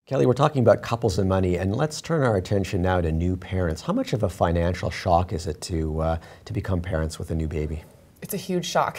Kelley, we're talking about couples and money, and let's turn our attention now to new parents. How much of a financial shock is it to become parents with a new baby? It's a huge shock.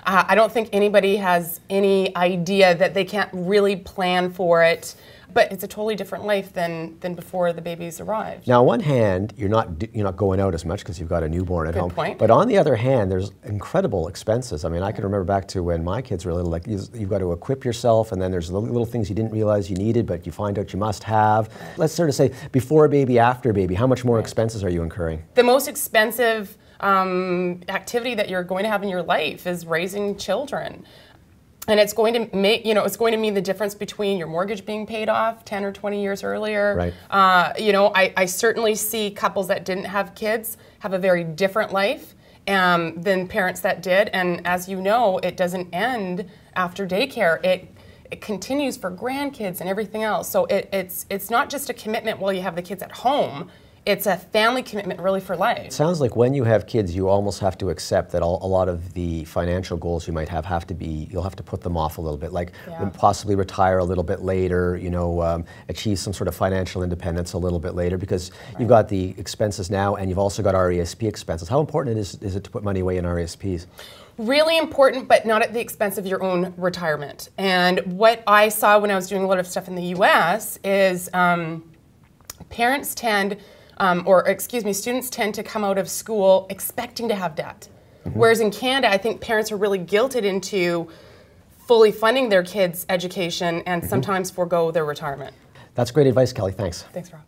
I don't think anybody has any idea that they can't really plan for it, but it's a totally different life than before the babies arrived. Now, on one hand, you're not going out as much because you've got a newborn at home. Good point. But on the other hand, there's incredible expenses. I mean, I can remember back to when my kids were little. Like you've got to equip yourself, and then there's little things you didn't realize you needed, but you find out you must have. Let's sort of say before a baby, after a baby. How much more expenses are you incurring? The most expensive activity that you're going to have in your life is raising children. And it's going to make, it's going to mean the difference between your mortgage being paid off 10 or 20 years earlier. Right. I certainly see couples that didn't have kids have a very different life than parents that did. And as you know, it doesn't end after daycare. It continues for grandkids and everything else. So it's not just a commitment while you have the kids at home. It's a family commitment really for life. It sounds like when you have kids, you almost have to accept that a lot of the financial goals you might have to be, you'll have to put them off a little bit, like possibly retire a little bit later, achieve some sort of financial independence a little bit later, because you've got the expenses now and you've also got RESP expenses. How important is it to put money away in RESPs? Really important, but not at the expense of your own retirement. And what I saw when I was doing a lot of stuff in the US is parents tend, students tend to come out of school expecting to have debt. Whereas in Canada, I think parents are really guilted into fully funding their kids' education and sometimes forego their retirement. That's great advice, Kelley. Thanks. Thanks, Rob.